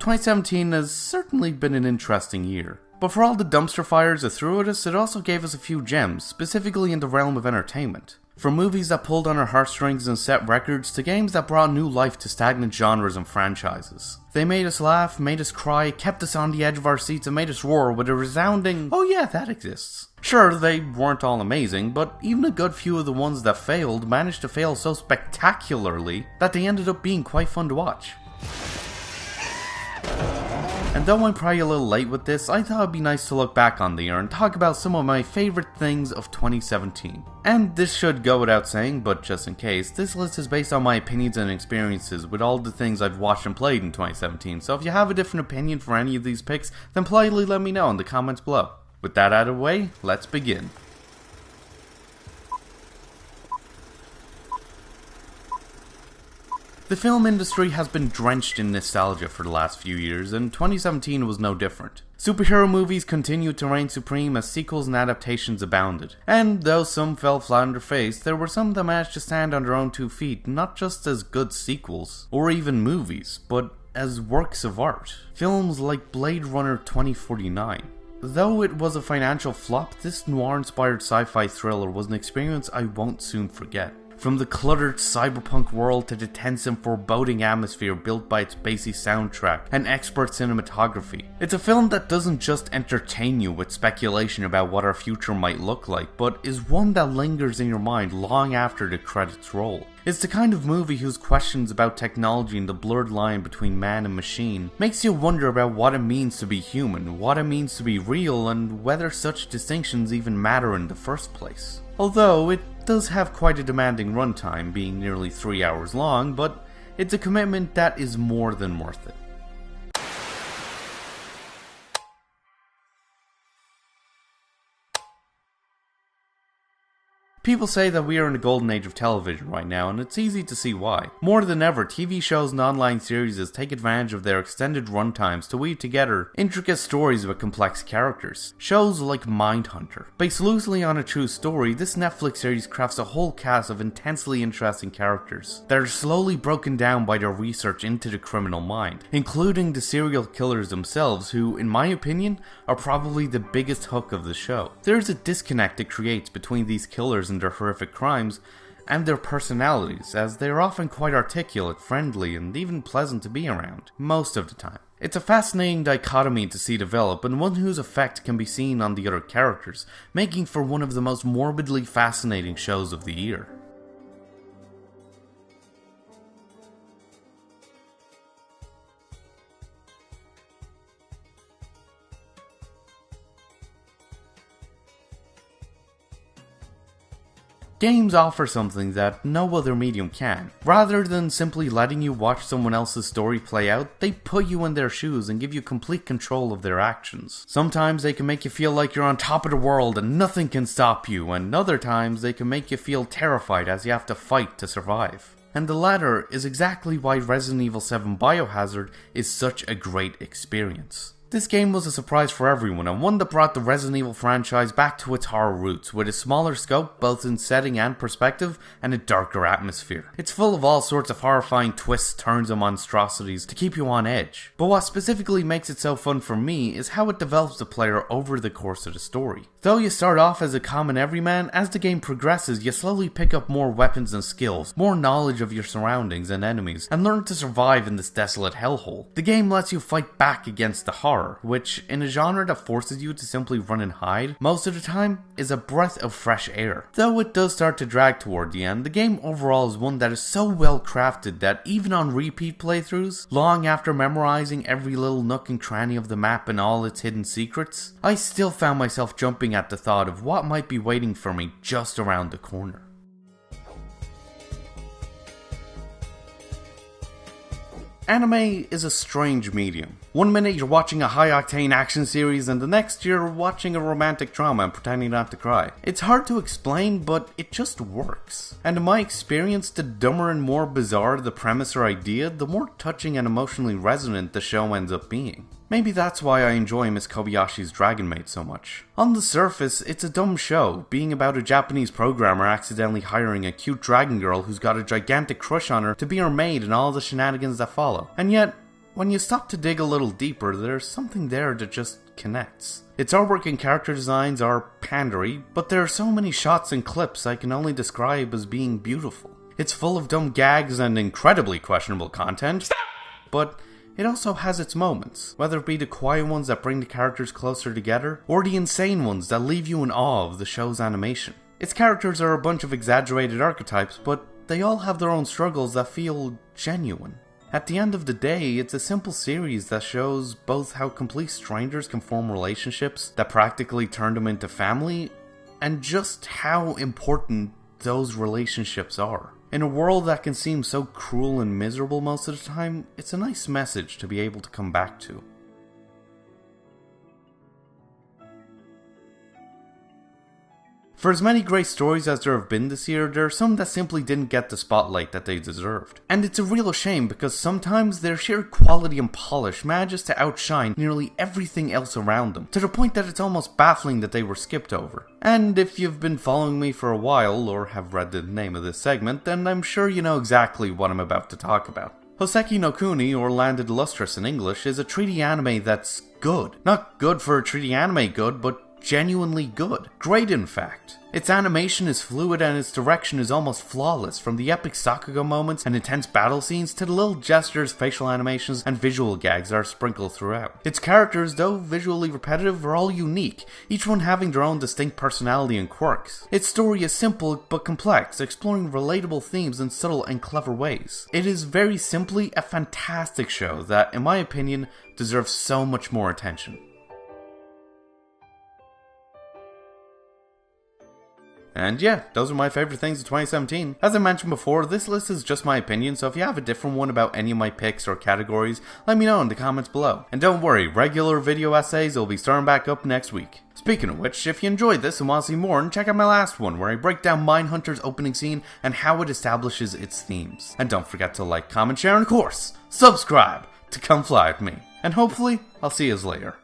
2017 has certainly been an interesting year. But for all the dumpster fires it threw at us, it also gave us a few gems, specifically in the realm of entertainment. From movies that pulled on our heartstrings and set records, to games that brought new life to stagnant genres and franchises. They made us laugh, made us cry, kept us on the edge of our seats, and made us roar with a resounding, "Oh yeah, that exists." Sure, they weren't all amazing, but even a good few of the ones that failed managed to fail so spectacularly that they ended up being quite fun to watch. And though I'm probably a little late with this, I thought it'd be nice to look back on the year and talk about some of my favorite things of 2017. And this should go without saying, but just in case, this list is based on my opinions and experiences with all the things I've watched and played in 2017, so if you have a different opinion for any of these picks, then politely let me know in the comments below. With that out of the way, let's begin. The film industry has been drenched in nostalgia for the last few years, and 2017 was no different. Superhero movies continued to reign supreme as sequels and adaptations abounded. And though some fell flat on their face, there were some that managed to stand on their own 2 feet, not just as good sequels, or even movies, but as works of art. Films like Blade Runner 2049. Though it was a financial flop, this noir-inspired sci-fi thriller was an experience I won't soon forget. From the cluttered cyberpunk world to the tense and foreboding atmosphere built by its bassy soundtrack and expert cinematography. It's a film that doesn't just entertain you with speculation about what our future might look like, but is one that lingers in your mind long after the credits roll. It's the kind of movie whose questions about technology and the blurred line between man and machine makes you wonder about what it means to be human, what it means to be real, and whether such distinctions even matter in the first place. Although it does have quite a demanding runtime, being nearly 3 hours long, but it's a commitment that is more than worth it. People say that we are in the golden age of television right now, and it's easy to see why. More than ever, TV shows and online series take advantage of their extended runtimes to weave together intricate stories with complex characters. Shows like Mindhunter. Based loosely on a true story, this Netflix series crafts a whole cast of intensely interesting characters that are slowly broken down by their research into the criminal mind, including the serial killers themselves, who, in my opinion, are probably the biggest hook of the show. There's a disconnect it creates between these killers and their horrific crimes, and their personalities, as they are often quite articulate, friendly, and even pleasant to be around, most of the time. It's a fascinating dichotomy to see develop, and one whose effect can be seen on the other characters, making for one of the most morbidly fascinating shows of the year. Games offer something that no other medium can. Rather than simply letting you watch someone else's story play out, they put you in their shoes and give you complete control of their actions. Sometimes they can make you feel like you're on top of the world and nothing can stop you, and other times they can make you feel terrified as you have to fight to survive. And the latter is exactly why Resident Evil 7 Biohazard is such a great experience. This game was a surprise for everyone, and one that brought the Resident Evil franchise back to its horror roots, with a smaller scope both in setting and perspective, and a darker atmosphere. It's full of all sorts of horrifying twists, turns, and monstrosities to keep you on edge. But what specifically makes it so fun for me is how it develops the player over the course of the story. Though you start off as a common everyman, as the game progresses you slowly pick up more weapons and skills, more knowledge of your surroundings and enemies, and learn to survive in this desolate hellhole. The game lets you fight back against the horror, which, in a genre that forces you to simply run and hide, most of the time, is a breath of fresh air. Though it does start to drag toward the end, the game overall is one that is so well crafted that even on repeat playthroughs, long after memorizing every little nook and cranny of the map and all its hidden secrets, I still found myself jumping at the thought of what might be waiting for me just around the corner. Anime is a strange medium. One minute you're watching a high-octane action series and the next you're watching a romantic drama and pretending not to cry. It's hard to explain, but it just works. And in my experience, the dumber and more bizarre the premise or idea, the more touching and emotionally resonant the show ends up being. Maybe that's why I enjoy Miss Kobayashi's Dragon Maid so much. On the surface, it's a dumb show, being about a Japanese programmer accidentally hiring a cute dragon girl who's got a gigantic crush on her to be her maid and all the shenanigans that follow. And yet, when you stop to dig a little deeper, there's something there that just connects. Its artwork and character designs are pandery, but there are so many shots and clips I can only describe as being beautiful. It's full of dumb gags and incredibly questionable content, but it also has its moments, whether it be the quiet ones that bring the characters closer together, or the insane ones that leave you in awe of the show's animation. Its characters are a bunch of exaggerated archetypes, but they all have their own struggles that feel genuine. At the end of the day, it's a simple series that shows both how complete strangers can form relationships that practically turn them into family, and just how important those relationships are. In a world that can seem so cruel and miserable most of the time, it's a nice message to be able to come back to. For as many great stories as there have been this year, there are some that simply didn't get the spotlight that they deserved. And it's a real shame because sometimes their sheer quality and polish manages to outshine nearly everything else around them, to the point that it's almost baffling that they were skipped over. And if you've been following me for a while, or have read the name of this segment, then I'm sure you know exactly what I'm about to talk about. Hosenki No Kuni, or Landed Lustrous in English, is a 3D anime that's good. Not good for a 3D anime good, but genuinely good. Great, in fact. Its animation is fluid and its direction is almost flawless, from the epic Sakuga moments and intense battle scenes to the little gestures, facial animations, and visual gags that are sprinkled throughout. Its characters, though visually repetitive, are all unique, each one having their own distinct personality and quirks. Its story is simple but complex, exploring relatable themes in subtle and clever ways. It is very simply a fantastic show that, in my opinion, deserves so much more attention. And yeah, those are my favorite things of 2017. As I mentioned before, this list is just my opinion, so if you have a different one about any of my picks or categories, let me know in the comments below. And don't worry, regular video essays will be starting back up next week. Speaking of which, if you enjoyed this and want to see more, then check out my last one, where I break down Mindhunter's opening scene and how it establishes its themes. And don't forget to like, comment, share, and of course, subscribe to come fly with me. And hopefully, I'll see you later.